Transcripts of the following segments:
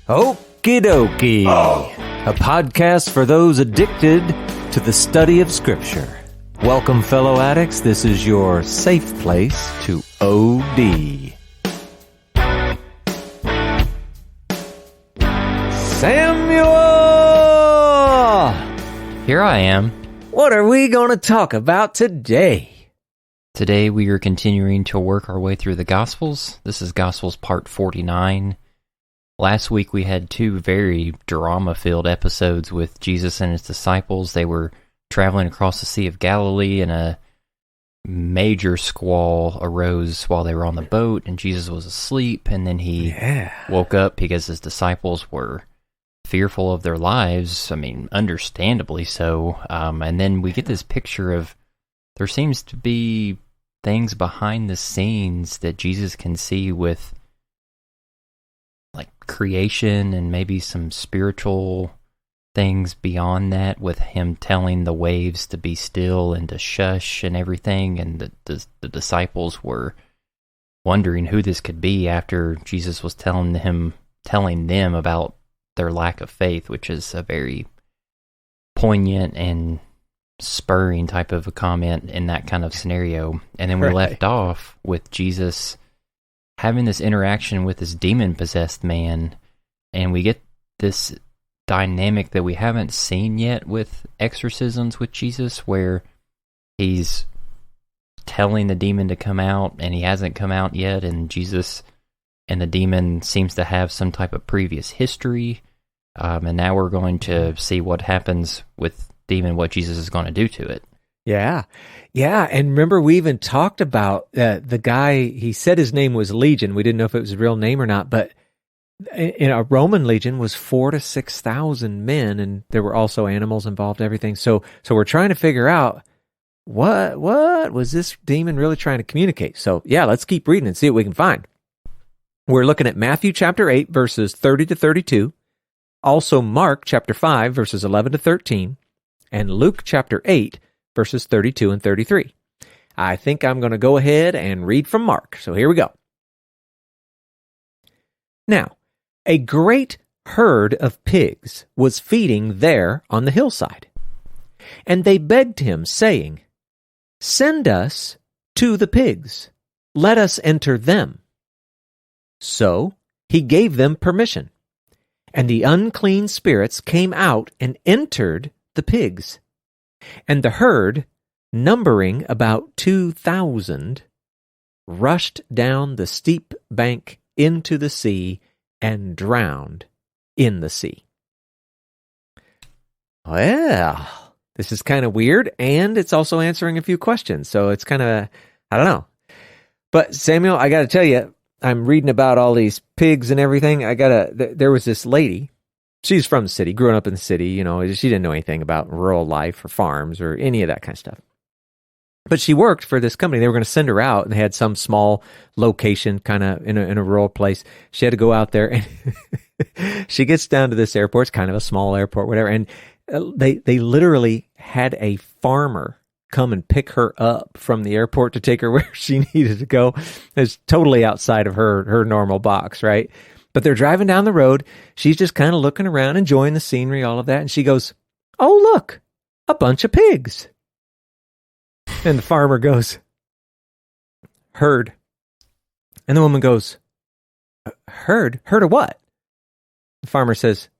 Okie dokie. A podcast for those addicted to the study of Scripture. Welcome, fellow addicts. This is your safe place to OD. Samuel! Here I am. What are we going to talk about today? Today we are continuing to work our way through the Gospels. This is Gospels part 49. Last week we had two very drama-filled episodes with Jesus and his disciples. They were traveling across the Sea of Galilee, and a major squall arose while they were on the boat, and Jesus was asleep, and then he woke up because his disciples were fearful of their lives. I mean, understandably so. And then we get this picture of there seems to be things behind the scenes that Jesus can see with like creation and maybe some spiritual things beyond that, with him telling the waves to be still and to shush and everything. And the disciples were wondering who this could be after Jesus was telling them about their lack of faith, which is a very poignant and spurring type of a comment in that kind of scenario. And then we left off with Jesus having this interaction with this demon-possessed man, and we get this dynamic that we haven't seen yet with exorcisms with Jesus, where he's telling the demon to come out, and he hasn't come out yet, and Jesus and the demon seems to have some type of previous history, and now we're going to see what happens with demon, what Jesus is going to do to it. Yeah, and remember we even talked about the guy, he said his name was Legion. We didn't know if it was his real name or not, but in a Roman legion was 4,000 to 6,000 men, and there were also animals involved, everything. So we're trying to figure out what was this demon really trying to communicate. So yeah, let's keep reading and see what we can find. We're looking at Matthew chapter 8, verses 30 to 32, also Mark chapter 5, verses 11 to 13, and Luke chapter 8, verses 32 and 33. I think I'm going to go ahead and read from Mark. So here we go. Now, a great herd of pigs was feeding there on the hillside. And they begged him, saying, "Send us to the pigs. Let us enter them." So he gave them permission. And the unclean spirits came out and entered the pigs. And the herd, numbering about 2,000, rushed down the steep bank into the sea and drowned in the sea. Well, this is kind of weird, and it's also answering a few questions, so it's kind of, I don't know. But Samuel, I got to tell you, I'm reading about all these pigs and everything. There was this lady. She's from the city, growing up in the city, you know, she didn't know anything about rural life or farms or any of that kind of stuff. But she worked for this company. They were going to send her out, and they had some small location kind of in a rural place. She had to go out there, and she gets down to this airport. It's kind of a small airport, whatever. And they literally had a farmer come and pick her up from the airport to take her where she needed to go. It's totally outside of her normal box, right? But they're driving down the road. She's just kind of looking around, enjoying the scenery, all of that. And she goes, "Oh, look, a bunch of pigs." And the farmer goes, "Herd." And the woman goes, "Herd? Herd of what?" The farmer says,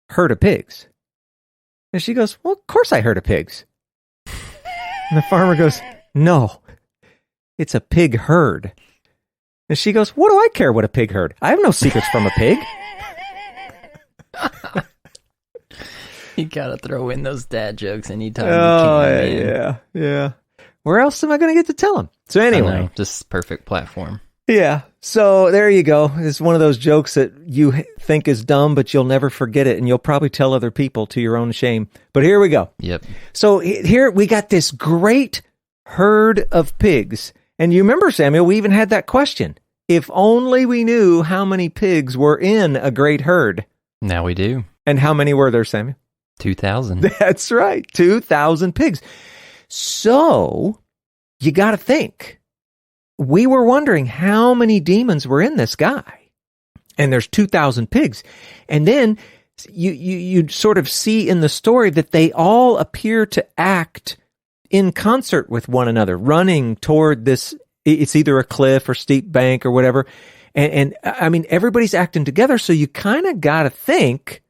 "Herd of pigs." And she goes, "Well, of course I heard of pigs." And the farmer goes, "No, it's a pig herd." And she goes, "What do I care what a pig herd? I have no secrets from a pig." You gotta throw in those dad jokes anytime you can. Oh, yeah. Where else am I going to get to tell them? So anyway. Just perfect platform. Yeah. So there you go. It's one of those jokes that you think is dumb, but you'll never forget it, and you'll probably tell other people to your own shame. But here we go. Yep. So here we got this great herd of pigs. And you remember, Samuel, we even had that question. If only we knew how many pigs were in a great herd. Now we do. And how many were there, Samuel? 2,000. That's right. 2,000 pigs. So you got to think. We were wondering how many demons were in this guy. And there's 2,000 pigs. And then you sort of see in the story that they all appear to act in concert with one another, running toward this. It's either a cliff or steep bank or whatever. And I mean, everybody's acting together. So you kind of got to think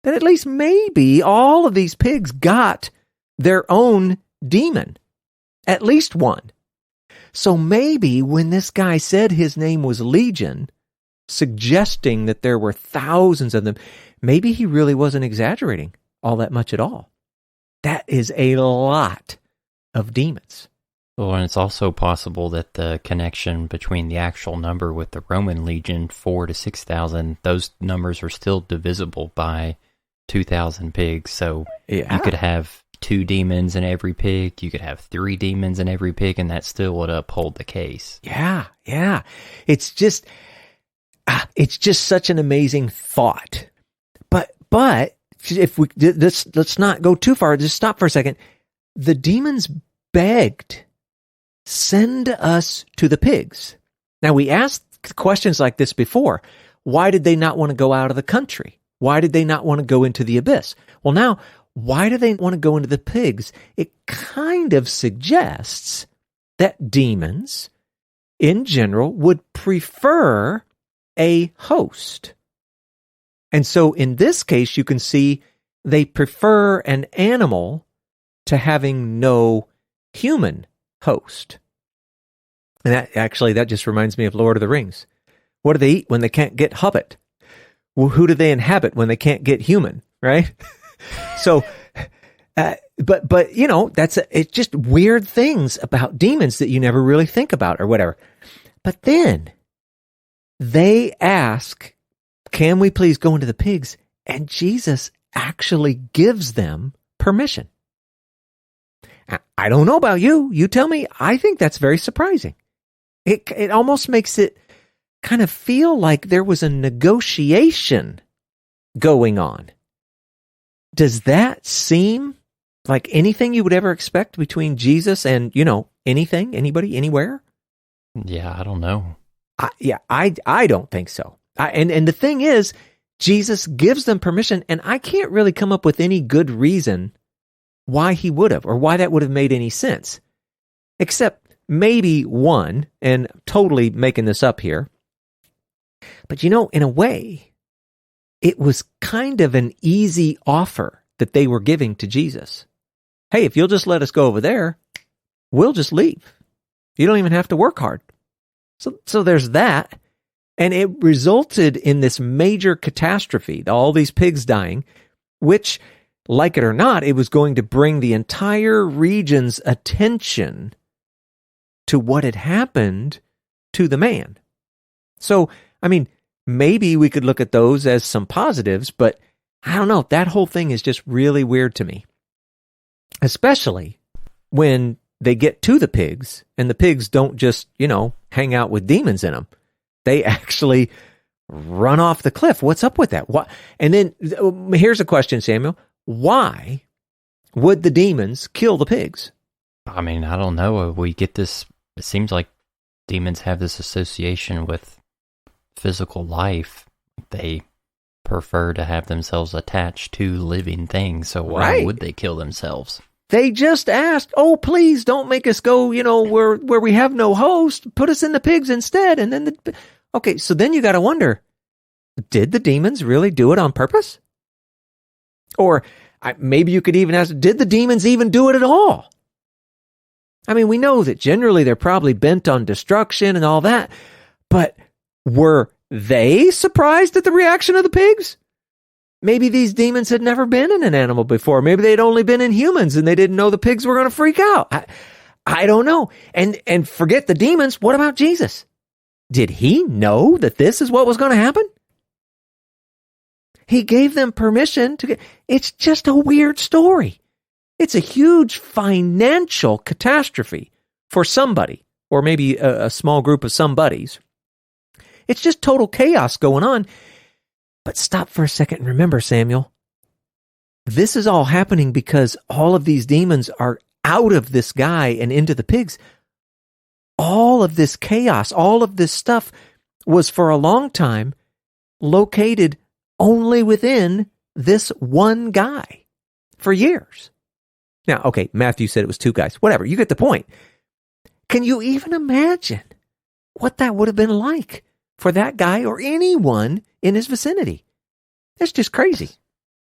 that at least maybe all of these pigs got their own demon, at least one. So maybe when this guy said his name was Legion, suggesting that there were thousands of them, maybe he really wasn't exaggerating all that much at all. That is a lot of demons. Well, and it's also possible that the connection between the actual number with the Roman legion, 4,000 to 6,000, those numbers are still divisible by 2,000 pigs. So you could have 2 demons in every pig, you could have 3 demons in every pig, and that still would uphold the case. Yeah. It's just such an amazing thought. But if let's not go too far. Just stop for a second. The demons begged, "Send us to the pigs." Now, we asked questions like this before. Why did they not want to go out of the country? Why did they not want to go into the abyss? Well, now, why do they want to go into the pigs? It kind of suggests that demons, in general, would prefer a host. And so in this case, you can see they prefer an animal to having no human host. And that just reminds me of Lord of the Rings. What do they eat when they can't get hobbit? Well, who do they inhabit when they can't get human, right? So, but you know, it's just weird things about demons that you never really think about or whatever. But then they ask, "Can we please go into the pigs?" And Jesus actually gives them permission. I don't know about you. You tell me. I think that's very surprising. It almost makes it kind of feel like there was a negotiation going on. Does that seem like anything you would ever expect between Jesus and, anything, anybody, anywhere? Yeah, I don't know. I don't think so. And the thing is, Jesus gives them permission, and I can't really come up with any good reason why he would have, or why that would have made any sense. Except maybe one, and I'm totally making this up here, but in a way, it was kind of an easy offer that they were giving to Jesus. Hey, if you'll just let us go over there, we'll just leave. You don't even have to work hard. So there's that. And it resulted in this major catastrophe, all these pigs dying, which, like it or not, it was going to bring the entire region's attention to what had happened to the man. So, maybe we could look at those as some positives, but I don't know. That whole thing is just really weird to me. Especially when they get to the pigs, and the pigs don't just, hang out with demons in them. They actually run off the cliff. What's up with that? What? And then here's a question, Samuel. Why would the demons kill the pigs? I don't know. We get this, it seems like demons have this association with physical life. They prefer to have themselves attached to living things, so why would they kill themselves? They just asked, "Oh, please don't make us go, where we have no host. Put us in the pigs instead." And then okay, so then you got to wonder, did the demons really do it on purpose? Or maybe you could even ask, did the demons even do it at all? We know that generally they're probably bent on destruction and all that, but were they surprised at the reaction of the pigs? Maybe these demons had never been in an animal before. Maybe they'd only been in humans and they didn't know the pigs were going to freak out. I don't know. And forget the demons. What about Jesus? Did he know that this is what was going to happen? He gave them permission to get... It's just a weird story. It's a huge financial catastrophe for somebody, or maybe a small group of somebodies. It's just total chaos going on. But stop for a second and remember, Samuel, this is all happening because all of these demons are out of this guy and into the pigs. All of this chaos, all of this stuff was for a long time located only within this one guy for years. Now, okay, Matthew said it was two guys. Whatever, you get the point. Can you even imagine what that would have been like for that guy or anyone in his vicinity? That's just crazy.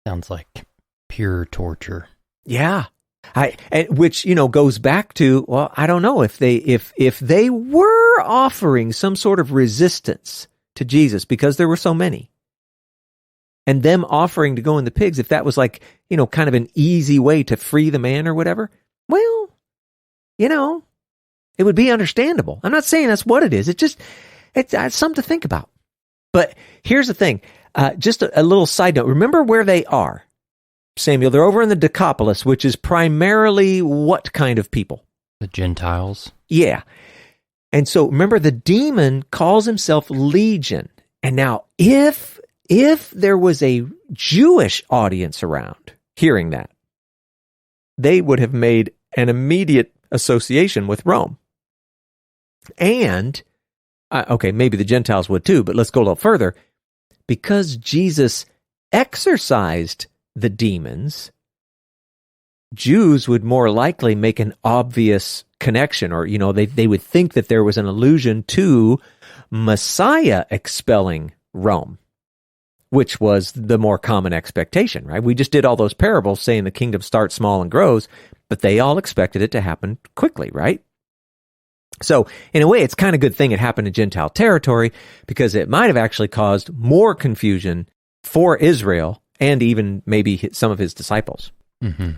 Sounds like pure torture. Yeah. Which, goes back to, well, I don't know if they were offering some sort of resistance to Jesus because there were so many, and them offering to go in the pigs, if that was like, kind of an easy way to free the man or whatever, well, it would be understandable. I'm not saying that's what it is. It's something to think about. But here's the thing. Just a little side note. Remember where they are, Samuel. They're over in the Decapolis, which is primarily what kind of people? The Gentiles. Yeah. And so remember, the demon calls himself Legion. And now if there was a Jewish audience around hearing that, they would have made an immediate association with Rome. And, okay, maybe the Gentiles would too, but let's go a little further. Because Jesus exorcised the demons, Jews would more likely make an obvious connection, or, they would think that there was an allusion to Messiah expelling Rome, which was the more common expectation, right? We just did all those parables saying the kingdom starts small and grows, but they all expected it to happen quickly, right? So, in a way, it's kind of a good thing it happened in Gentile territory, because it might have actually caused more confusion for Israel and even maybe some of his disciples. Mm-hmm.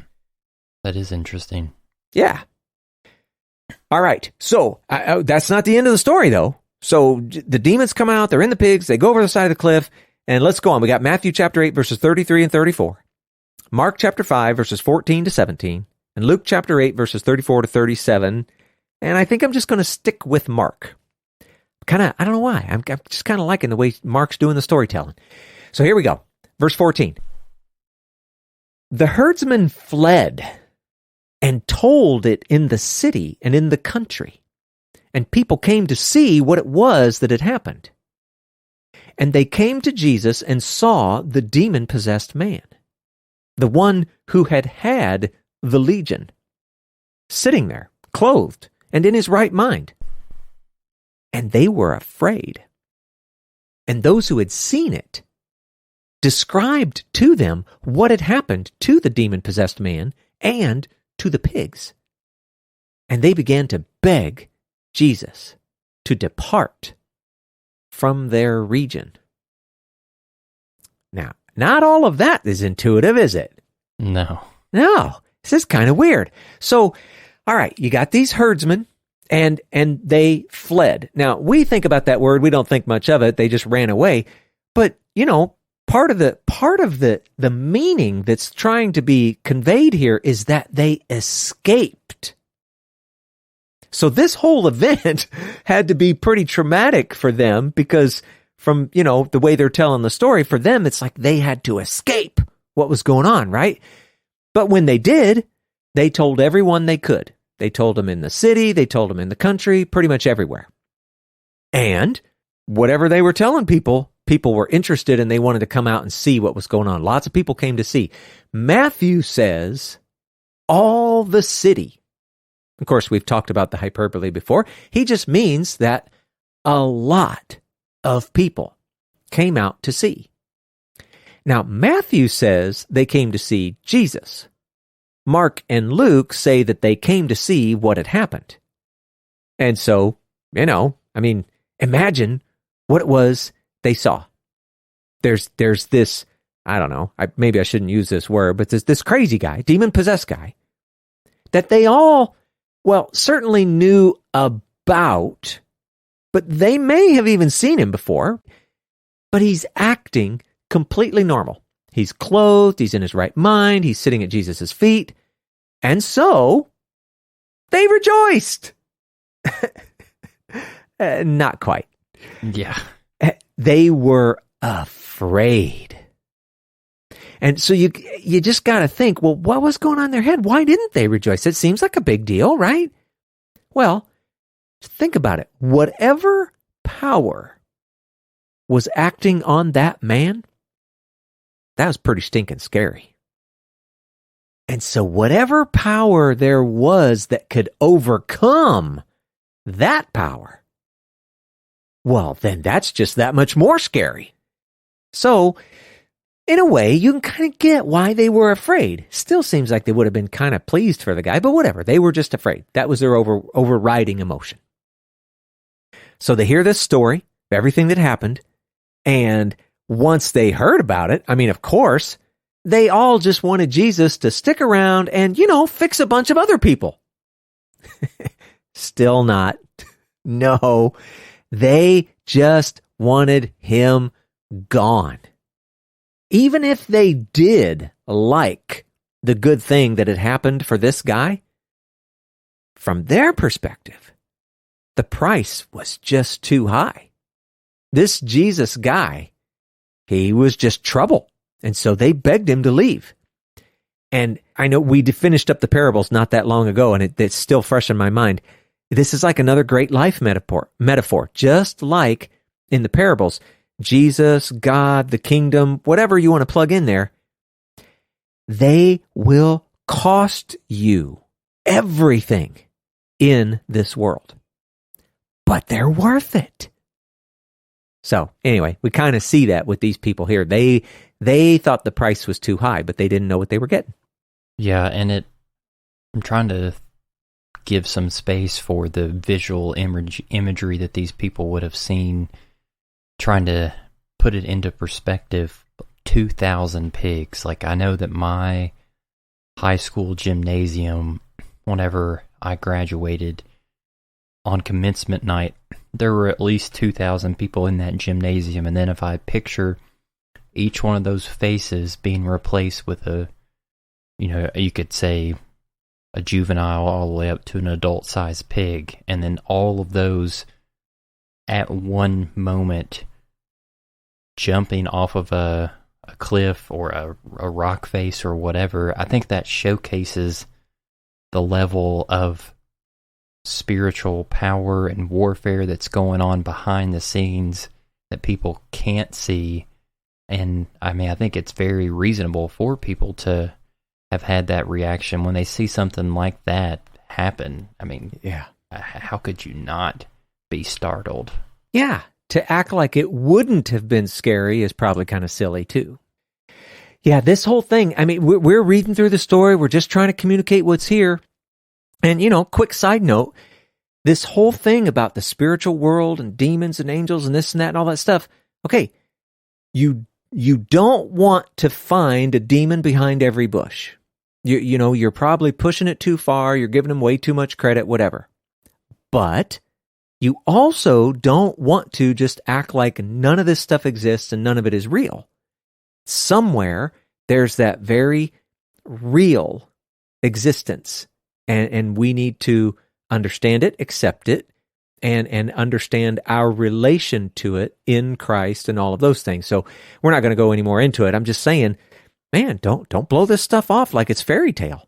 That is interesting. Yeah. All right. So, that's not the end of the story, though. So, the demons come out, they're in the pigs, they go over the side of the cliff, and let's go on. We got Matthew chapter 8, verses 33 and 34, Mark chapter 5, verses 14 to 17, and Luke chapter 8, verses 34 to 37. And I think I'm just going to stick with Mark. I don't know why. I'm just kind of liking the way Mark's doing the storytelling. So here we go. Verse 14. The herdsmen fled and told it in the city and in the country, and people came to see what it was that had happened. And they came to Jesus and saw the demon-possessed man, the one who had the legion, sitting there, clothed, and in his right mind. And they were afraid. And those who had seen it described to them what had happened to the demon-possessed man and to the pigs. And they began to beg Jesus to depart from their region. Now, not all of that is intuitive, is it? No. This is kind of weird. So, all right, you got these herdsmen, and they fled. Now, we think about that word, we don't think much of it. They just ran away. But, part of the meaning that's trying to be conveyed here is that they escaped. So this whole event had to be pretty traumatic for them, because from, the way they're telling the story, for them, it's like they had to escape what was going on, right? But when they did, they told everyone they could. They told them in the city, they told them in the country, pretty much everywhere. And whatever they were telling people were interested, and they wanted to come out and see what was going on. Lots of people came to see. Matthew says, all the city. Of course, we've talked about the hyperbole before. He just means that a lot of people came out to see. Now, Matthew says they came to see Jesus. Mark and Luke say that they came to see what had happened. And so, imagine what it was they saw. There's this, I don't know, maybe I shouldn't use this word, but there's this crazy guy, demon-possessed guy, that they all, certainly knew about, but they may have even seen him before, but he's acting completely normal. He's clothed, he's in his right mind, he's sitting at Jesus' feet, and so they rejoiced. Not quite. Yeah. They were afraid. And so you just got to think, well, what was going on in their head? Why didn't they rejoice? It seems like a big deal, right? Well, think about it. Whatever power was acting on that man, that was pretty stinking scary. And so whatever power there was that could overcome that power, well, then that's just that much more scary. So, in a way, you can kind of get why they were afraid. Still seems like they would have been kind of pleased for the guy, but whatever. They were just afraid. That was their overriding emotion. So they hear this story, everything that happened, and once they heard about it, I mean, of course, they all just wanted Jesus to stick around and, fix a bunch of other people. Still not. No, they just wanted him gone. Even if they did like the good thing that had happened for this guy, from their perspective, the price was just too high. This Jesus guy, he was just trouble. And so they begged him to leave. And I know we finished up the parables not that long ago, and it's still fresh in my mind. This is like another great life metaphor. Just like in the parables, Jesus, God, the kingdom, whatever you want to plug in there, they will cost you everything in this world. But they're worth it. So anyway, we kind of see that with these people here. They thought the price was too high, but they didn't know what they were getting. Yeah, and I'm trying to give some space for the visual imagery that these people would have seen, trying to put it into perspective. 2,000 pigs. Like, I know that my high school gymnasium, whenever I graduated, on commencement night, there were at least 2,000 people in that gymnasium. And then if I picture each one of those faces being replaced with you could say a juvenile all the way up to an adult-sized pig, and then all of those at one moment jumping off of a cliff or a rock face or whatever, I think that showcases the level of spiritual power and warfare that's going on behind the scenes that people can't see. And I mean, I think it's very reasonable for people to have had that reaction when they see something like that happen. I mean, yeah, how could you not be startled? Yeah, to act like it wouldn't have been scary is probably kind of silly too. Yeah, this whole thing, I mean, we're reading through the story, we're just trying to communicate what's here. And, quick side note, this whole thing about the spiritual world and demons and angels and this and that and all that stuff, okay, you don't want to find a demon behind every bush. You're probably pushing it too far, you're giving them way too much credit, whatever. But you also don't want to just act like none of this stuff exists and none of it is real. Somewhere, there's that very real existence. And we need to understand it, accept it, and understand our relation to it in Christ and all of those things. So we're not going to go any more into it. I'm just saying, man, don't blow this stuff off like it's fairy tale.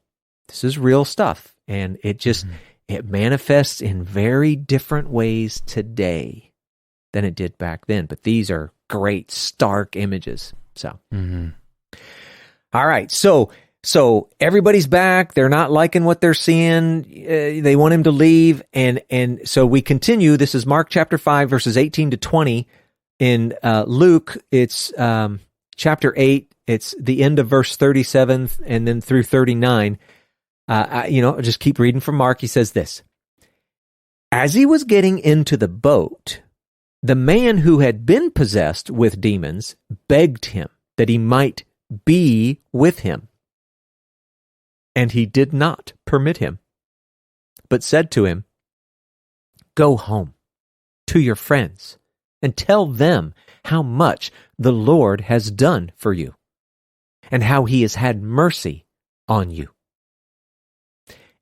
This is real stuff. And it just, it manifests in very different ways today than it did back then. But these are great, stark images. So, All right. So everybody's back. They're not liking what they're seeing. They want him to leave. And so we continue. This is Mark chapter 5, verses 18 to 20. In Luke, it's chapter 8. It's the end of verse 37 and then through 39. I'll just keep reading from Mark. He says this: As he was getting into the boat, the man who had been possessed with demons begged him that he might be with him. And he did not permit him, but said to him, Go home to your friends and tell them how much the Lord has done for you and how he has had mercy on you.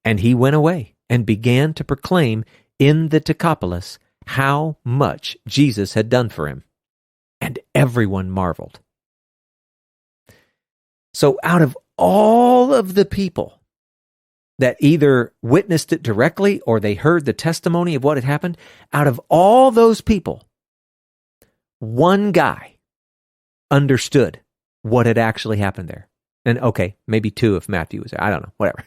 And he went away and began to proclaim in the Decapolis how much Jesus had done for him. And everyone marveled. So out of all of the people that either witnessed it directly or they heard the testimony of what had happened, out of all those people, one guy understood what had actually happened there. And okay, maybe two if Matthew was there. I don't know, whatever.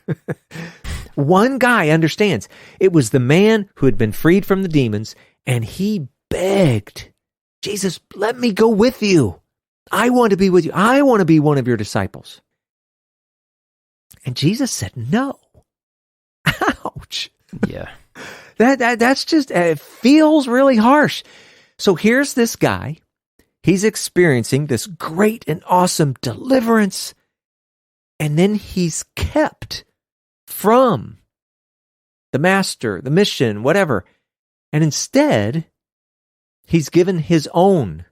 One guy understands. It was the man who had been freed from the demons, and he begged, Jesus, let me go with you. I want to be with you. I want to be one of your disciples. And Jesus said, no. Ouch. Yeah. That's just, it feels really harsh. So here's this guy. He's experiencing this great and awesome deliverance. And then he's kept from the master, the mission, whatever. And instead, he's given his own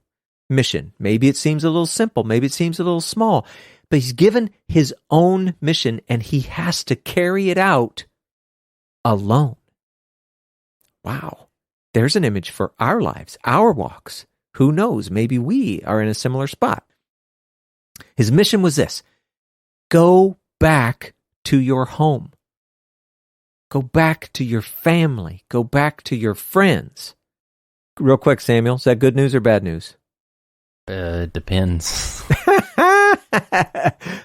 mission. Maybe it seems a little simple. Maybe it seems a little small. But he's given his own mission, and he has to carry it out alone. Wow. There's an image for our lives, our walks. Who knows? Maybe we are in a similar spot. His mission was this: go back to your home. Go back to your family. Go back to your friends. Real quick, Samuel, is that good news or bad news? Depends.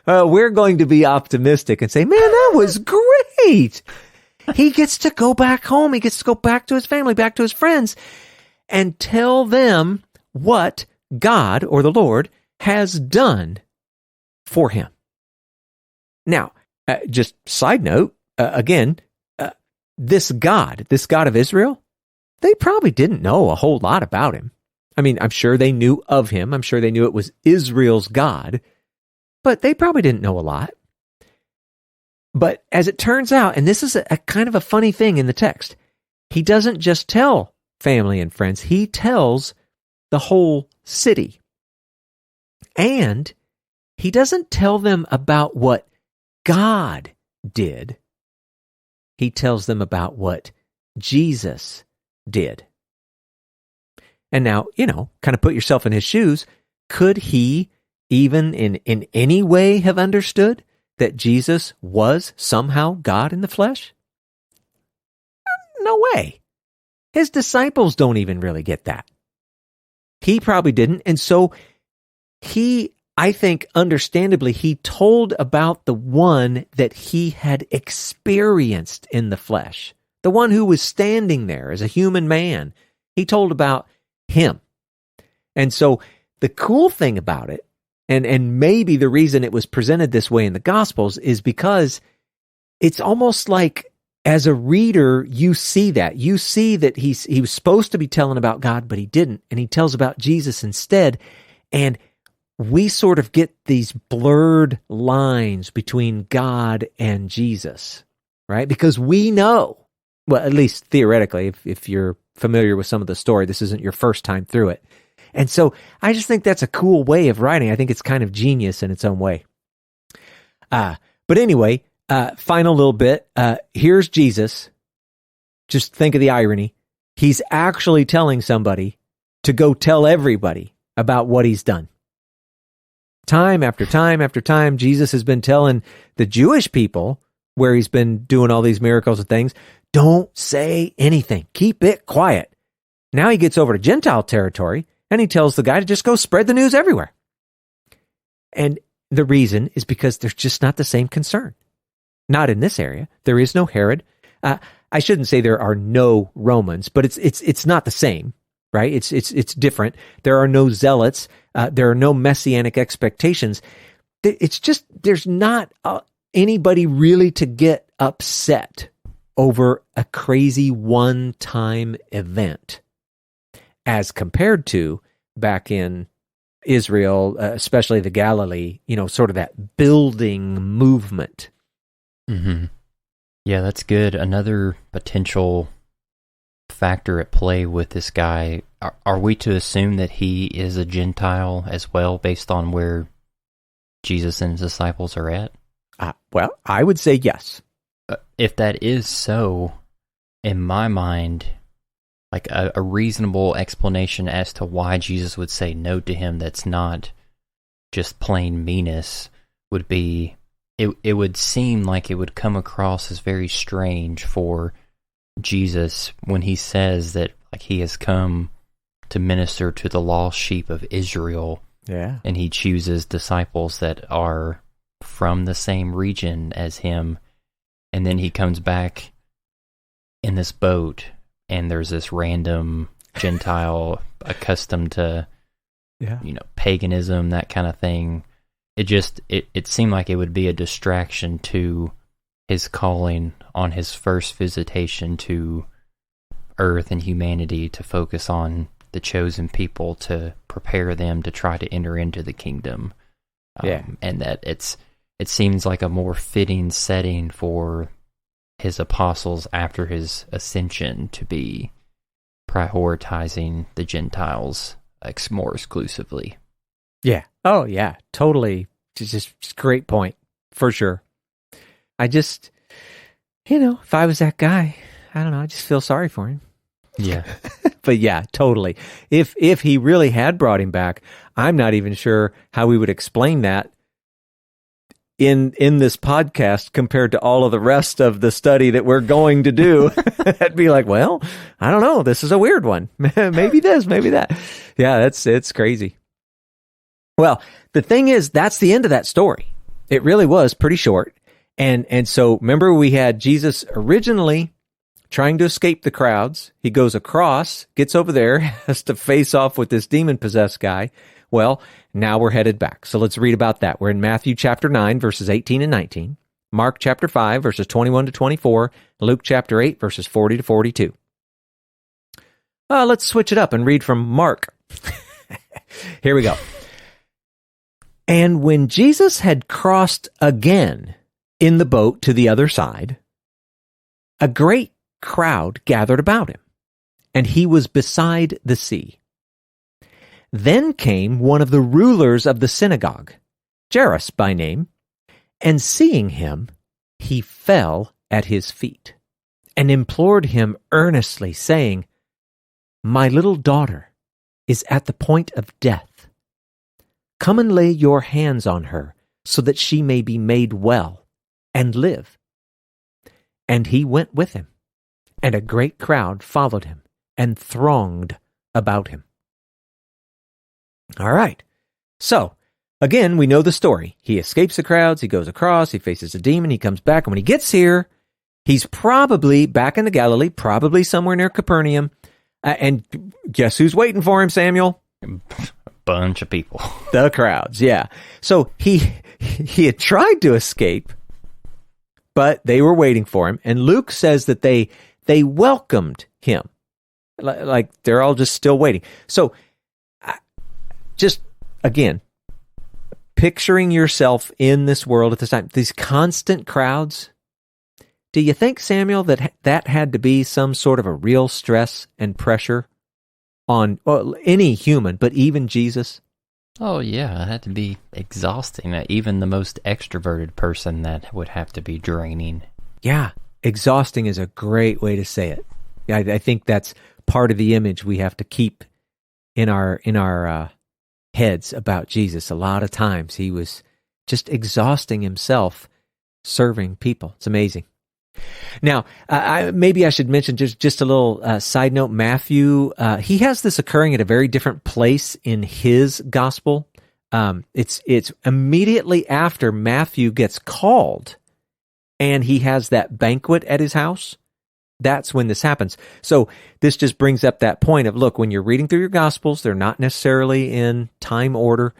We're going to be optimistic and say, man, that was great. He gets to go back home. He gets to go back to his family, back to his friends, and tell them what God or the Lord has done for him. Now, just side note, again, this God of Israel, they probably didn't know a whole lot about him. I mean, I'm sure they knew of him. I'm sure they knew it was Israel's God, but they probably didn't know a lot. But as it turns out, and this is a kind of a funny thing in the text, he doesn't just tell family and friends, he tells the whole city. And he doesn't tell them about what God did. He tells them about what Jesus did. And now, kind of put yourself in his shoes. Could he even in any way have understood that Jesus was somehow God in the flesh? No way. His disciples don't even really get that. He probably didn't. And so I think understandably, he told about the one that he had experienced in the flesh, the one who was standing there as a human man. He told about him. And so the cool thing about it, and maybe the reason it was presented this way in the Gospels, is because it's almost like as a reader, you see that. You see that he was supposed to be telling about God, but he didn't. And he tells about Jesus instead. And we sort of get these blurred lines between God and Jesus, right? Because we know, well, at least theoretically, if you're familiar with some of the story, this isn't your first time through it. And so I just think that's a cool way of writing. I think it's kind of genius in its own way. But anyway, final little bit. Here's Jesus. Just think of the irony. He's actually telling somebody to go tell everybody about what he's done. Time after time after time, Jesus has been telling the Jewish people, where he's been doing all these miracles and things, don't say anything. Keep it quiet. Now he gets over to Gentile territory, and he tells the guy to just go spread the news everywhere. And the reason is because there's just not the same concern. Not in this area. There is no Herod. I shouldn't say there are no Romans, but it's not the same, right? It's different. There are no zealots. There are no messianic expectations. It's just, there's not anybody really to get upset over a crazy one-time event, as compared to back in Israel, especially the Galilee, sort of that building movement. Mm-hmm. Yeah, that's good. Another potential factor at play with this guy, are we to assume that he is a Gentile as well, based on where Jesus and his disciples are at? Well, I would say yes. If that is so, in my mind, like a reasonable explanation as to why Jesus would say no to him that's not just plain meanness would be, it would seem like it would come across as very strange for Jesus when he says that like he has come to minister to the lost sheep of Israel. Yeah. And he chooses disciples that are from the same region as him. And then he comes back in this boat, and there's this random Gentile accustomed to, paganism, that kind of thing. It seemed like it would be a distraction to his calling on his first visitation to earth and humanity, to focus on the chosen people, to prepare them to try to enter into the kingdom. And that it seems like a more fitting setting for his apostles after his ascension to be prioritizing the Gentiles more exclusively. Yeah. Oh, yeah. Totally. Just great point, for sure. I just, if I was that guy, I don't know, I just feel sorry for him. Yeah. But yeah, totally. If he really had brought him back, I'm not even sure how we would explain that in this podcast compared to all of the rest of the study that we're going to do. I'd be like, well, I don't know. This is a weird one. Maybe this, maybe that. Yeah, it's crazy. Well, the thing is, that's the end of that story. It really was pretty short. And so remember, we had Jesus originally trying to escape the crowds. He goes across, gets over there, has to face off with this demon-possessed guy. Well, now we're headed back. So let's read about that. We're in Matthew chapter 9, verses 18 and 19, Mark chapter 5, verses 21 to 24, Luke chapter 8, verses 40 to 42. Let's switch it up and read from Mark. Here we go. And when Jesus had crossed again in the boat to the other side, a great crowd gathered about him, and he was beside the sea. Then came one of the rulers of the synagogue, Jairus by name, and seeing him, he fell at his feet and implored him earnestly, saying, "My little daughter is at the point of death. Come and lay your hands on her, so that she may be made well and live." And he went with him, and a great crowd followed him and thronged about him. All right. So, again, we know the story. He escapes the crowds, he goes across, he faces a demon, he comes back, and when he gets here, he's probably back in the Galilee, probably somewhere near Capernaum. And guess who's waiting for him, Samuel? A bunch of people. The crowds, yeah. So he had tried to escape, but they were waiting for him. And Luke says that they welcomed him. Like they're all just still waiting. So just, again, picturing yourself in this world at this time, these constant crowds, do you think, Samuel, that had to be some sort of a real stress and pressure on any human, but even Jesus? Oh, yeah, it had to be exhausting. Even the most extroverted person, that would have to be draining. Yeah, exhausting is a great way to say it. Yeah, I think that's part of the image we have to keep in our heads about Jesus. A lot of times he was just exhausting himself serving people. It's amazing. Now, maybe I should mention just a little side note. Matthew, he has this occurring at a very different place in his gospel. It's immediately after Matthew gets called, and he has that banquet at his house. That's when this happens. So this just brings up that point of, look, when you're reading through your Gospels, they're not necessarily in time order.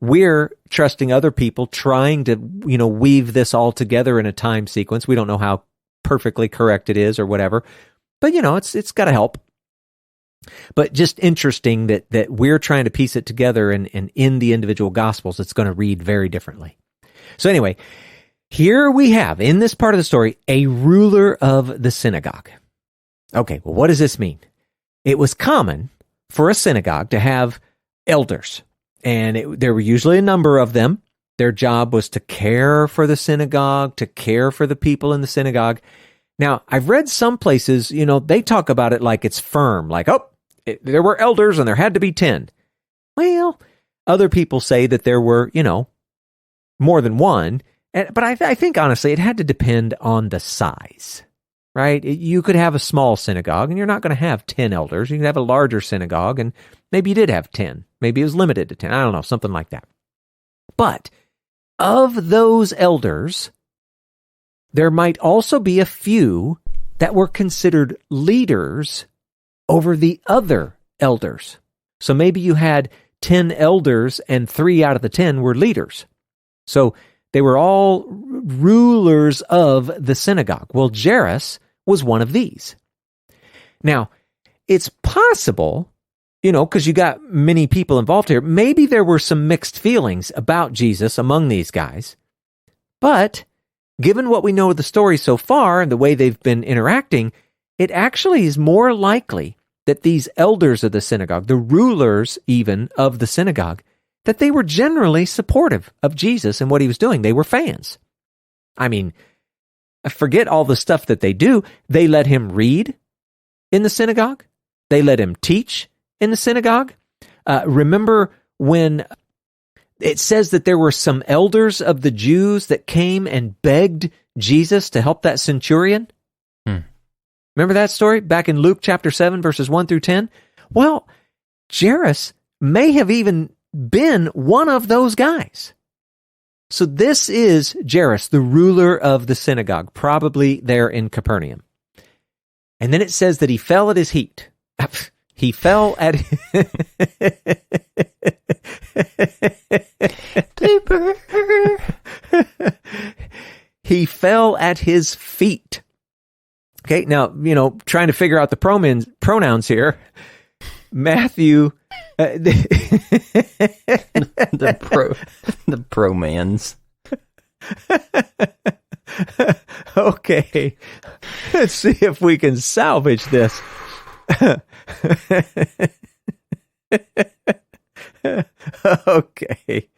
We're trusting other people, trying to, weave this all together in a time sequence. We don't know how perfectly correct it is or whatever, but it's got to help. But just interesting that we're trying to piece it together, and in the individual Gospels, it's going to read very differently. So anyway, here we have, in this part of the story, a ruler of the synagogue. Okay, well, what does this mean? It was common for a synagogue to have elders, and there were usually a number of them. Their job was to care for the synagogue, to care for the people in the synagogue. Now, I've read some places, they talk about it like it's firm, like, there were elders and there had to be 10. Well, other people say that there were, more than one. But I think, honestly, it had to depend on the size. right? You could have a small synagogue, and you're not going to have 10 elders. You can have a larger synagogue, and maybe you did have 10. Maybe it was limited to 10. I don't know, something like that. But of those elders, there might also be a few that were considered leaders over the other elders. So maybe you had 10 elders and 3 out of the 10 were leaders. So they were all rulers of the synagogue. Well, Jairus was one of these. Now, it's possible, because you got many people involved here, maybe there were some mixed feelings about Jesus among these guys. But given what we know of the story so far and the way they've been interacting, it actually is more likely that these elders of the synagogue, the rulers even of the synagogue, that they were generally supportive of Jesus and what he was doing. They were fans. I mean, forget all the stuff that they do. They let him read in the synagogue. They let him teach in the synagogue. Remember when it says that there were some elders of the Jews that came and begged Jesus to help that centurion? Remember that story back in Luke chapter 7, verses 1 through 10? Well, Jairus may have even been one of those guys. So this is Jairus, the ruler of the synagogue, probably there in Capernaum. And then it says that he fell at his feet. He fell at he fell at his feet. Okay, now, trying to figure out the pronouns here. Matthew, the promans. Okay, let's see if we can salvage this. Okay.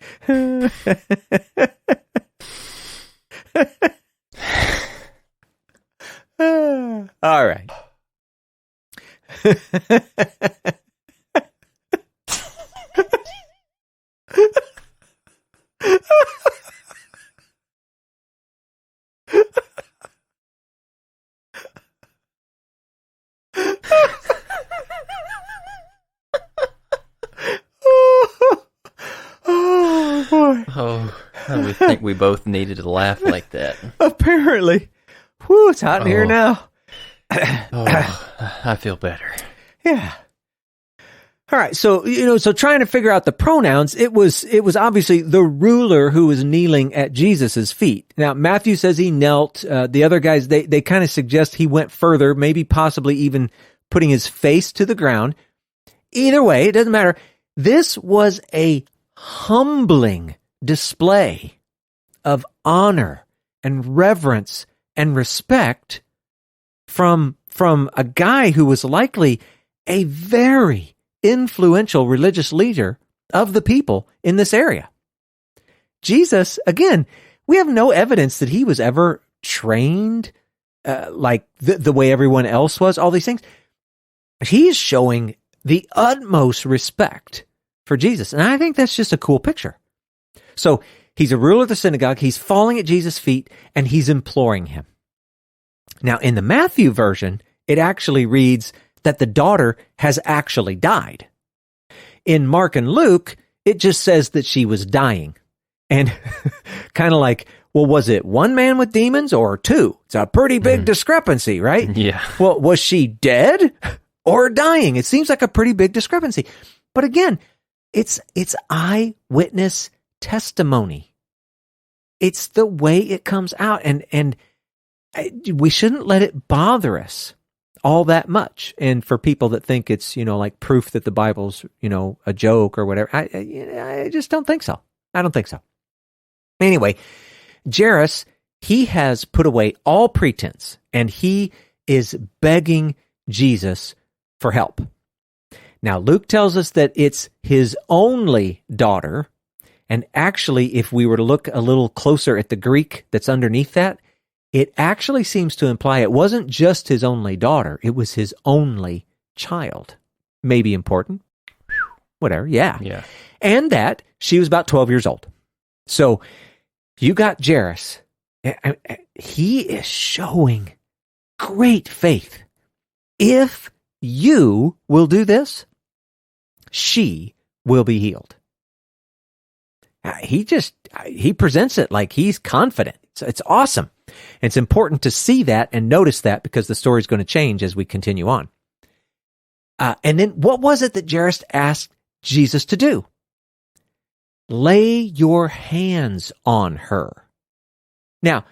All right. Oh, I think we both needed to laugh like that. Apparently. Whew, it's hot in here now. I feel better. Yeah. All right, so trying to figure out the pronouns, it was obviously the ruler who was kneeling at Jesus's feet. Now, Matthew says he knelt. The other guys, they kind of suggest he went further, maybe possibly even putting his face to the ground. Either way, it doesn't matter. This was a humbling display of honor and reverence and respect from a guy who was likely a very influential religious leader of the people in this area. Jesus, again, we have no evidence that he was ever trained like the way everyone else was, all these things. He's showing the utmost respect for Jesus. And I think that's just a cool picture. So he's a ruler of the synagogue. He's falling at Jesus' feet and he's imploring him. Now, in the Matthew version, it actually reads that the daughter has actually died. In Mark and Luke, it just says that she was dying. And kind of like, well, was it one man with demons or two? It's a pretty big discrepancy, right? Yeah. Well, was she dead or dying? It seems like a pretty big discrepancy. But again, it's eyewitness testimony. It's the way it comes out. And we shouldn't let it bother us all that much. And for people that think it's, like proof that the Bible's, a joke or whatever, I just don't think so. I don't think so. Anyway, Jairus, he has put away all pretense and he is begging Jesus for help. Now, Luke tells us that it's his only daughter. And actually, if we were to look a little closer at the Greek that's underneath that, it actually seems to imply it wasn't just his only daughter, it was his only child. Maybe important. Whatever, yeah. And that she was about 12 years old. So you got Jairus. He is showing great faith. If you will do this, she will be healed. He presents it like he's confident. It's awesome. It's important to see that and notice that because the story's going to change as we continue on. And then what was it that Jairus asked Jesus to do? Lay your hands on her. Now,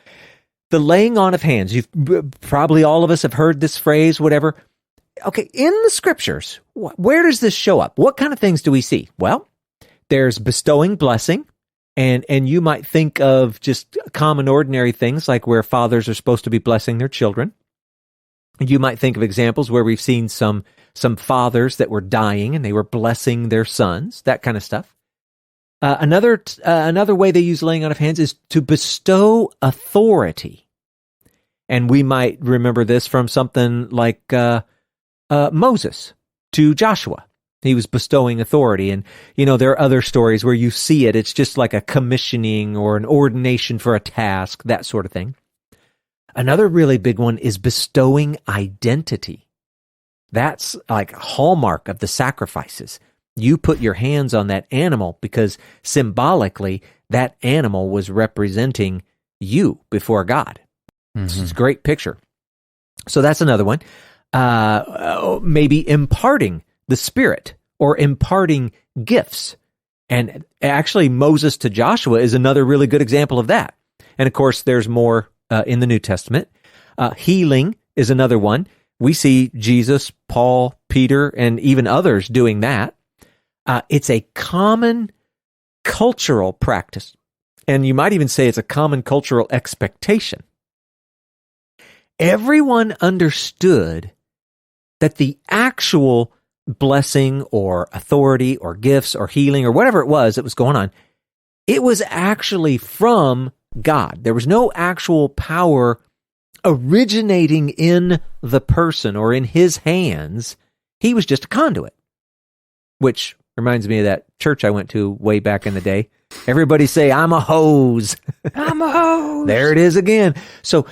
the laying on of hands, you've probably all of us have heard this phrase, whatever. Okay, in the scriptures, where does this show up? What kind of things do we see? Well, there's bestowing blessing, and you might think of just common, ordinary things like where fathers are supposed to be blessing their children. You might think of examples where we've seen some fathers that were dying and they were blessing their sons, that kind of stuff. Another way they use laying on of hands is to bestow authority. And we might remember this from something like Moses to Joshua. He was bestowing authority. And, there are other stories where you see it. It's just like a commissioning or an ordination for a task, that sort of thing. Another really big one is bestowing identity. That's like a hallmark of the sacrifices. You put your hands on that animal because symbolically that animal was representing you before God. Mm-hmm. This is a great picture. So that's another one. Maybe imparting the Spirit or imparting gifts. And actually Moses to Joshua is another really good example of that. And of course there's more in the New Testament. Healing is another one. We see Jesus, Paul, Peter, and even others doing that. It's a common cultural practice, and you might even say it's a common cultural expectation. Everyone understood that the actual blessing or authority or gifts or healing or whatever it was that was going on, it was actually from God. There was no actual power originating in the person or in his hands. He was just a conduit, which reminds me of that church I went to way back in the day. Everybody say, I'm a hose. I'm a hose. There it is again. So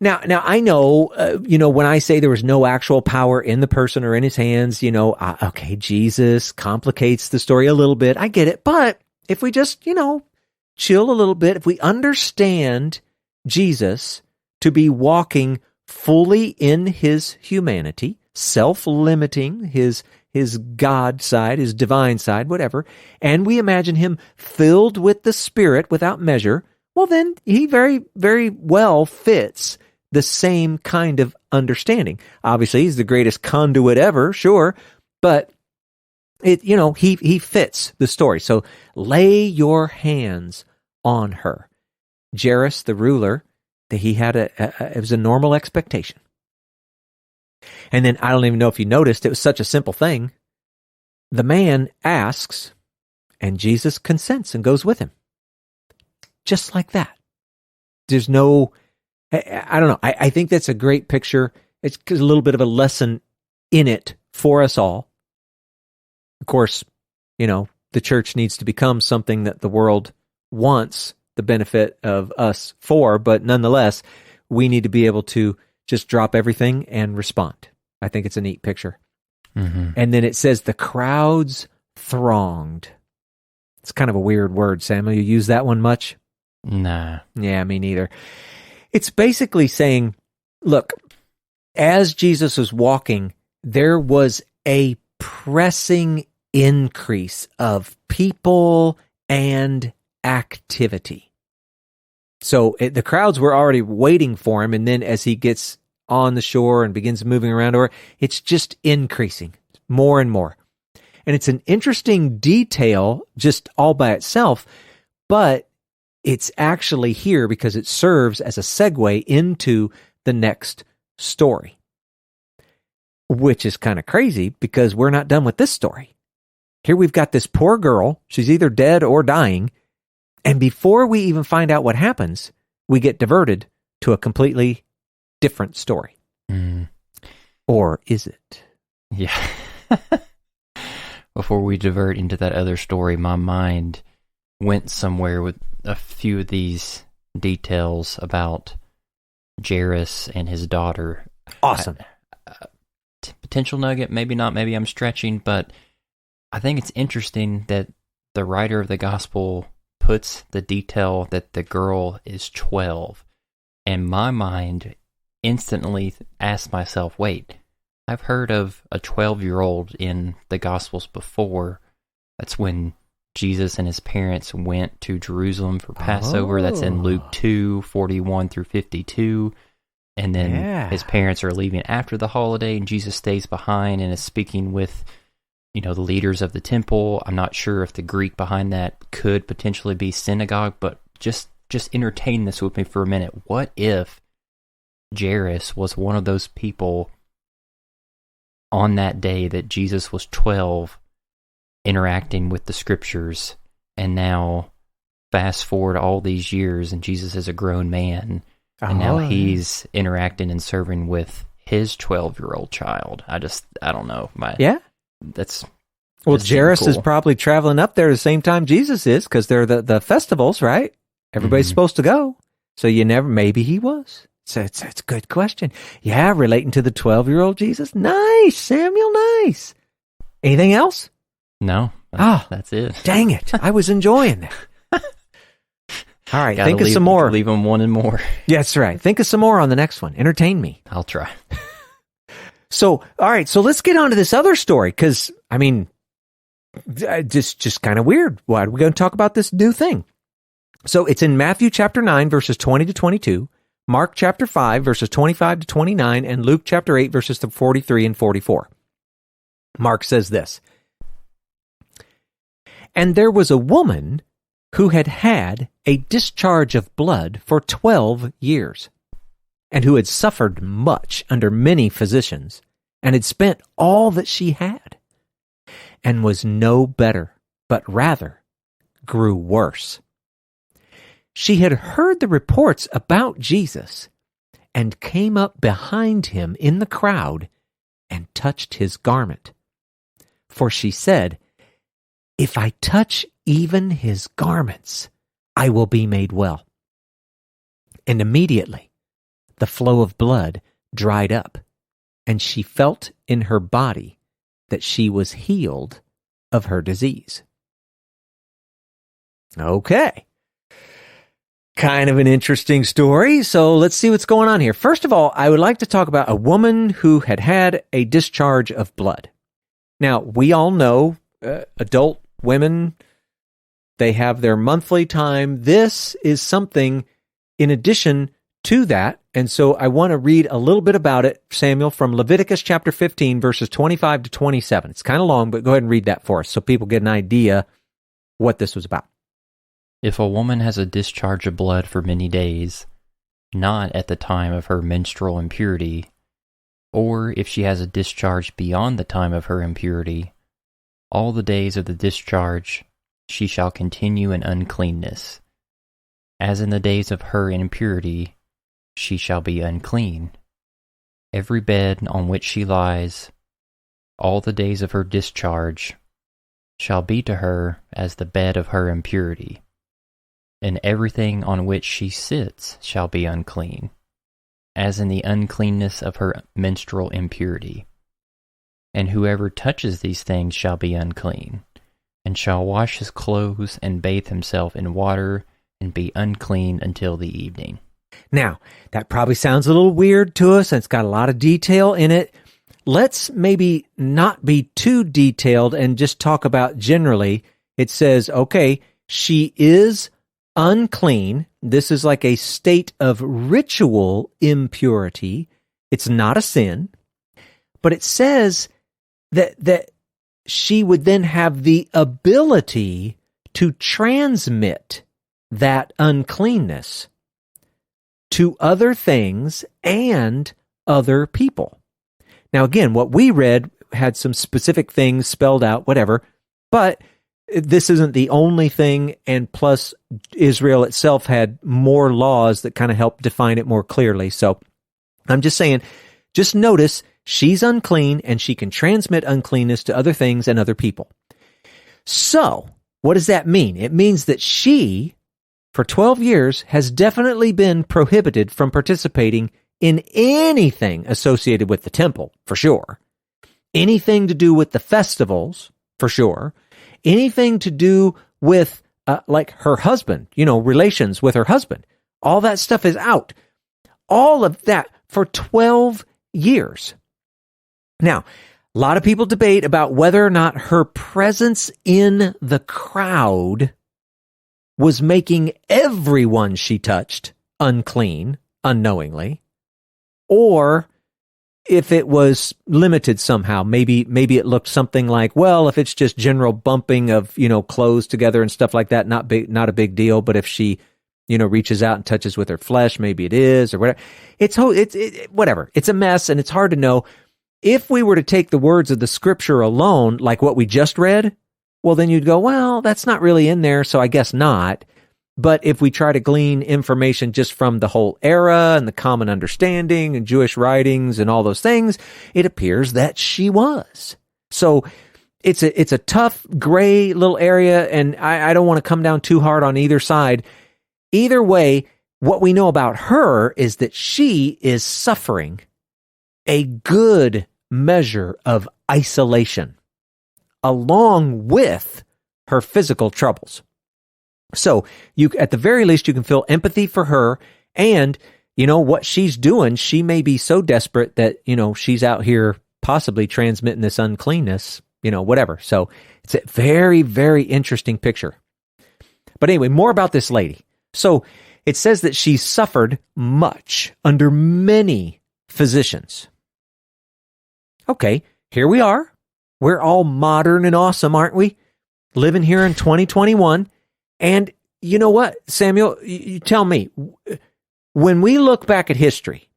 now I know, when I say there was no actual power in the person or in his hands, okay, Jesus complicates the story a little bit. I get it. But if we just, chill a little bit, if we understand Jesus to be walking fully in his humanity, self-limiting his God side, his divine side, whatever, and we imagine him filled with the Spirit without measure, well then he very, very well fits the same kind of understanding. Obviously, he's the greatest conduit ever, sure, but he fits the story. So lay your hands on her. Jairus, the ruler, that he had it was a normal expectation. And then I don't even know if you noticed, it was such a simple thing. The man asks, and Jesus consents and goes with him. Just like that. There's no, I don't know. I think that's a great picture. It's a little bit of a lesson in it for us all. Of course, the church needs to become something that the world wants the benefit of us for, but nonetheless, we need to be able to just drop everything and respond. I think it's a neat picture. Mm-hmm. And then it says the crowds thronged. It's kind of a weird word, Samuel. You use that one much? Nah. Yeah, me neither. It's basically saying, look, as Jesus was walking, there was a pressing increase of people and activity. So the crowds were already waiting for him, and then as he gets on the shore and begins moving around over, it's just increasing more and more. And it's an interesting detail just all by itself, but it's actually here because it serves as a segue into the next story, which is kind of crazy because we're not done with this story. Here we've got this poor girl. She's either dead or dying. And before we even find out what happens, we get diverted to a completely different story. Mm. Or is it? Yeah. Before we divert into that other story, my mind went somewhere with a few of these details about Jairus and his daughter. Awesome. Potential nugget, maybe not, maybe I'm stretching, but I think it's interesting that the writer of the gospel puts the detail that the girl is 12. And my mind instantly asked myself, wait, I've heard of a 12-year-old in the gospels before. That's when Jesus and his parents went to Jerusalem for Passover. That's in Luke 2:41 through 52. And then his parents are leaving after the holiday, and Jesus stays behind and is speaking with, the leaders of the temple. I'm not sure if the Greek behind that could potentially be synagogue, but just entertain this with me for a minute. What if Jairus was one of those people on that day that Jesus was 12, interacting with the scriptures, and now fast forward all these years, and Jesus is a grown man, and now he's interacting and serving with his 12-year-old child. I don't know. That's Jairus cool. is probably traveling up there the same time Jesus is, because they're the festivals, right? Everybody's supposed to go. So maybe he was. So it's a good question. Yeah, relating to the 12-year-old Jesus. Nice, Samuel, nice. Anything else? No, that's it. Dang it. I was enjoying that. All right, think of some more. Leave them wanting more. Yeah, that's right. Think of some more on the next one. Entertain me. I'll try. So, all right, so let's get on to this other story, because, just kind of weird. Why are we going to talk about this new thing? So it's in Matthew chapter 9, verses 20 to 22, Mark chapter 5, verses 25 to 29, and Luke chapter 8, verses 43 and 44. Mark says this: "And there was a woman who had had a discharge of blood for 12 years, and who had suffered much under many physicians, and had spent all that she had, and was no better, but rather grew worse. She had heard the reports about Jesus, and came up behind him in the crowd, and touched his garment. For she said, 'If I touch even his garments, I will be made well.' And immediately the flow of blood dried up, and she felt in her body that she was healed of her disease." Okay. Kind of an interesting story. So let's see what's going on here. First of all, I would like to talk about a woman who had had a discharge of blood. Now, we all know adult women, they have their monthly time. This is something in addition to that. And so I want to read a little bit about it, Samuel, from Leviticus chapter 15, verses 25 to 27. It's kind of long, but go ahead and read that for us so people get an idea what this was about. "If a woman has a discharge of blood for many days, not at the time of her menstrual impurity, or if she has a discharge beyond the time of her impurity, all the days of the discharge she shall continue in uncleanness. As in the days of her impurity, she shall be unclean. Every bed on which she lies, all the days of her discharge, shall be to her as the bed of her impurity. And everything on which she sits shall be unclean, as in the uncleanness of her menstrual impurity. And whoever touches these things shall be unclean, and shall wash his clothes and bathe himself in water, and be unclean until the evening." Now, that probably sounds a little weird to us, and it's got a lot of detail in it. Let's maybe not be too detailed and just talk about generally. It says, okay, she is unclean. This is like a state of ritual impurity. It's not a sin. But it says that she would then have the ability to transmit that uncleanness to other things and other people. Now, again, what we read had some specific things spelled out, whatever, but this isn't the only thing, and plus Israel itself had more laws that kind of helped define it more clearly. So I'm just saying, just notice she's unclean and she can transmit uncleanness to other things and other people. So what does that mean? It means that she for 12 years has definitely been prohibited from participating in anything associated with the temple, for sure. Anything to do with the festivals, for sure. Anything to do with, like her husband, relations with her husband. All that stuff is out. All of that for 12 years. Now, a lot of people debate about whether or not her presence in the crowd was making everyone she touched unclean, unknowingly, or if it was limited somehow. Maybe it looked something like, well, if it's just general bumping of, clothes together and stuff like that, not a big deal. But if she, reaches out and touches with her flesh, maybe it is, or whatever. It's whatever. It's a mess, and it's hard to know. If we were to take the words of the scripture alone, like what we just read, well, then you'd go, well, that's not really in there, so I guess not. But if we try to glean information just from the whole era and the common understanding and Jewish writings and all those things, it appears that she was. So it's a tough, gray little area, and I don't want to come down too hard on either side. Either way, what we know about her is that she is suffering a good measure of isolation along with her physical troubles. So you, at the very least, you can feel empathy for her, and what she's doing. She may be so desperate that she's out here possibly transmitting this uncleanness, whatever. So it's a very, very interesting picture. But anyway, more about this lady. So it says that she suffered much under many physicians. Okay, here we are. We're all modern and awesome, aren't we? Living here in 2021. And you know what, Samuel, you tell me, when we look back at history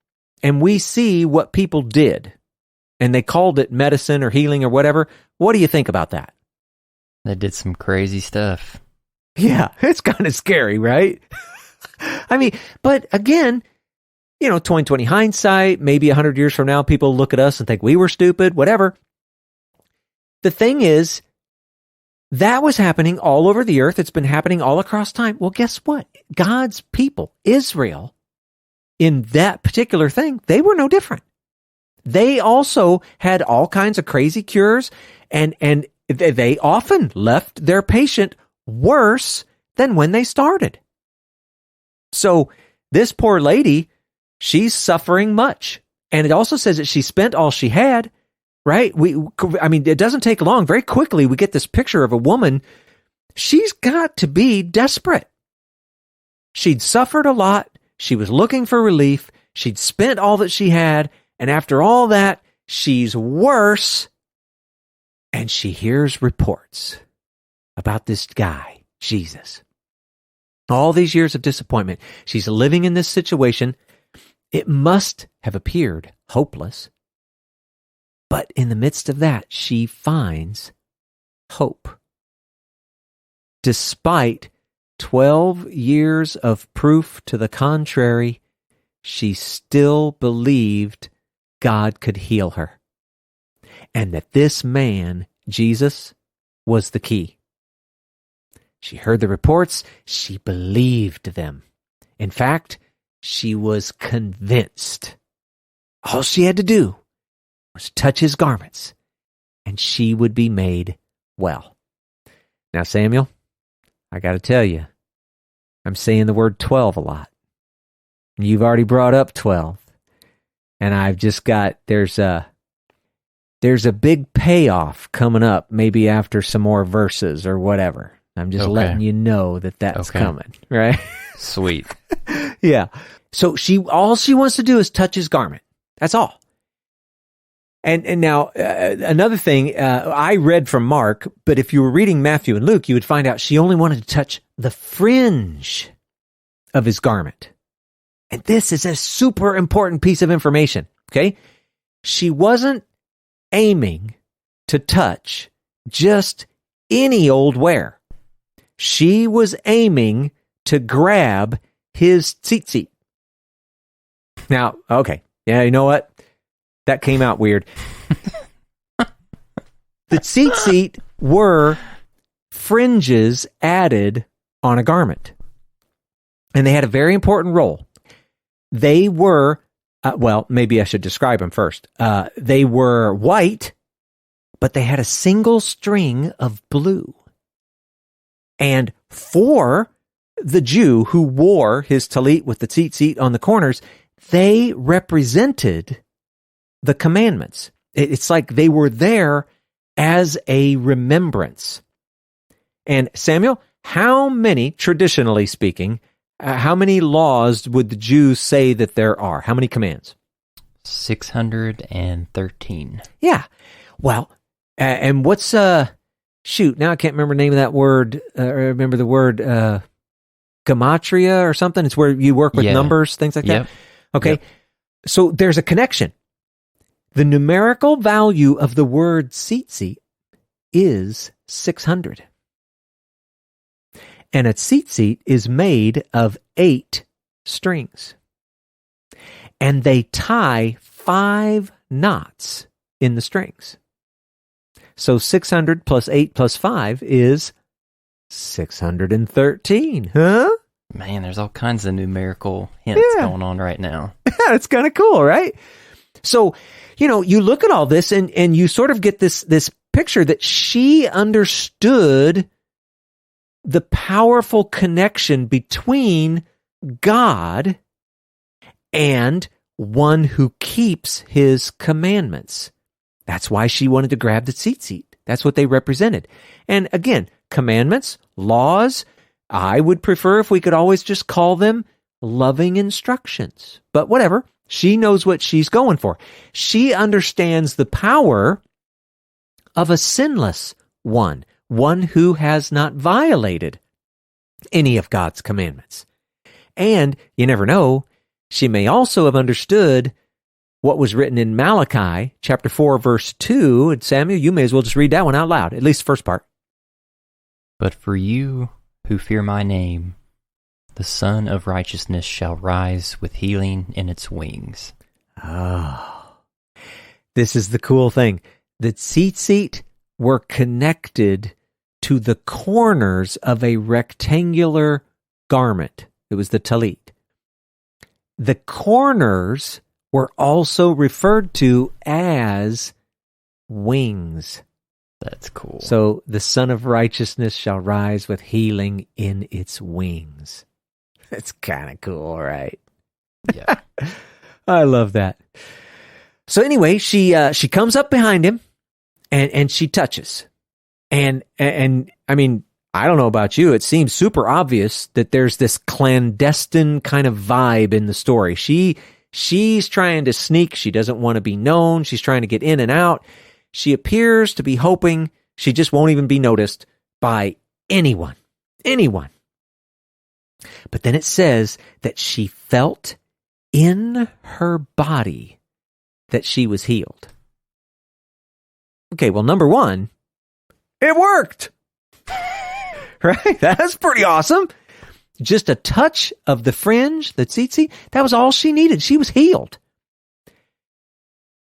and we see what people did, and they called it medicine or healing or whatever, what do you think about that? They did some crazy stuff. Yeah, it's kind of scary, right? I mean, but again, 2020 hindsight, maybe 100 years from now, people look at us and think we were stupid, whatever. The thing is, that was happening all over the earth. It's been happening all across time. Well, guess what? God's people, Israel, in that particular thing, they were no different. They also had all kinds of crazy cures, and they often left their patient worse than when they started. So this poor lady, she's suffering much. And it also says that she spent all she had, right? It doesn't take long. Very quickly, we get this picture of a woman. She's got to be desperate. She'd suffered a lot. She was looking for relief. She'd spent all that she had. And after all that, she's worse. And she hears reports about this guy, Jesus. All these years of disappointment. She's living in this situation. It must have appeared hopeless. But in the midst of that, she finds hope. Despite 12 years of proof to the contrary, she still believed God could heal her. And that this man, Jesus, was the key. She heard the reports. She believed them. In fact, she was convinced. All she had to do was touch his garments, and she would be made well. Now, Samuel, I got to tell you, I'm saying the word 12 a lot. You've already brought up 12, and I've just got, there's a big payoff coming up, maybe after some more verses or whatever. I'm just letting you know that that's coming, right? Sweet. Yeah. So all she wants to do is touch his garment. That's all. And now, another thing, I read from Mark, but if you were reading Matthew and Luke, you would find out she only wanted to touch the fringe of his garment. And this is a super important piece of information, okay? She wasn't aiming to touch just any old wear. She was aiming to grab his tzitzit. Now, okay, yeah, you know what? That came out weird. The tzitzit were fringes added on a garment. And they had a very important role. They were, maybe I should describe them first. They were white, but they had a single string of blue. And for the Jew who wore his talit with the tzitzit on the corners, they represented the commandments. It's like they were there as a remembrance. And Samuel, how many, traditionally speaking, how many laws would the Jews say that there are? How many commands? 613. Yeah. Well, and what's, now I can't remember the name of that word. Remember the word gematria or something? It's where you work with numbers, things like that. Okay. Yep. So there's a connection. The numerical value of the word tzitzit is 600. And a tzitzit is made of 8 strings. And they tie 5 knots in the strings. So 600 plus 8 plus 5 is 613. Huh? Man, there's all kinds of numerical hints going on right now. Yeah, it's kind of cool, right? So, you look at all this and you sort of get this picture that she understood the powerful connection between God and one who keeps his commandments. That's why she wanted to grab the tzitzit. That's what they represented. And again, commandments, laws, I would prefer if we could always just call them loving instructions. But whatever, she knows what she's going for. She understands the power of a sinless one who has not violated any of God's commandments. And you never know, she may also have understood what was written in Malachi, chapter 4, verse 2. And Samuel, you may as well just read that one out loud, at least the first part. But for you who fear my name, the Son of Righteousness shall rise with healing in its wings. Oh, this is the cool thing. The tzitzit were connected to the corners of a rectangular garment. It was the talit. The corners were also referred to as wings. That's cool. So the Son of Righteousness shall rise with healing in its wings. That's kind of cool, right? Yeah. I love that. So anyway, she comes up behind him and she touches. And I mean, I don't know about you, it seems super obvious that there's this clandestine kind of vibe in the story. She's trying to sneak. She doesn't want to be known. She's trying to get in and out. She appears to be hoping she just won't even be noticed by anyone. But then it says that she felt in her body that she was healed. Okay, well, number one, it worked. Right? That's pretty awesome. Just a touch of the fringe, the tzitzit, that was all she needed. She was healed.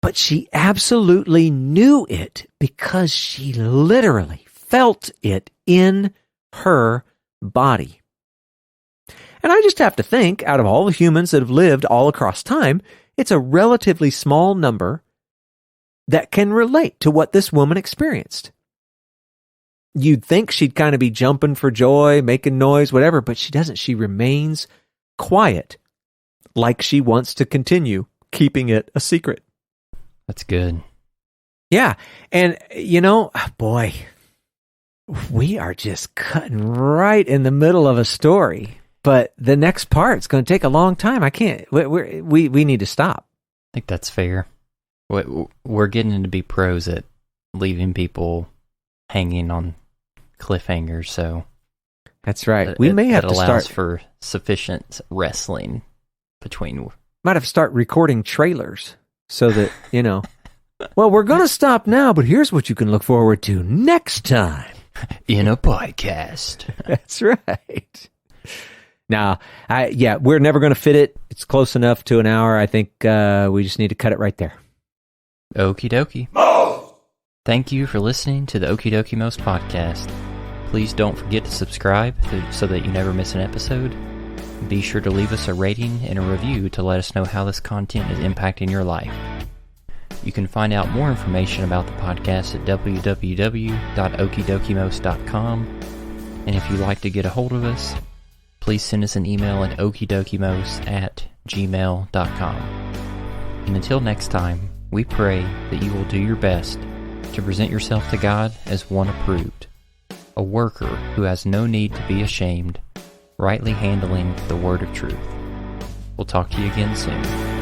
But she absolutely knew it because she literally felt it in her body. And I just have to think, out of all the humans that have lived all across time, it's a relatively small number that can relate to what this woman experienced. You'd think she'd kind of be jumping for joy, making noise, whatever, but she doesn't. She remains quiet, like she wants to continue keeping it a secret. That's good. Yeah. And, boy, we are just cutting right in the middle of a story. But the next part's going to take a long time. I can't. We need to stop. I think that's fair. We're getting to be pros at leaving people hanging on cliffhangers, so that's right. We may have to start for sufficient wrestling between. Might have to start recording trailers so that Well, we're going to stop now, but here's what you can look forward to next time in a podcast. That's right. Now, we're never going to fit it. It's close enough to an hour. I think we just need to cut it right there. Okie dokie. Thank you for listening to the Okie Dokie Most podcast. Please don't forget to subscribe so that you never miss an episode. Be sure to leave us a rating and a review to let us know how this content is impacting your life. You can find out more information about the podcast at www.okidokimos.com. And if you'd like to get a hold of us, please send us an email at okidokimos@gmail.com. And until next time, we pray that you will do your best to present yourself to God as one approved, a worker who has no need to be ashamed, rightly handling the word of truth. We'll talk to you again soon.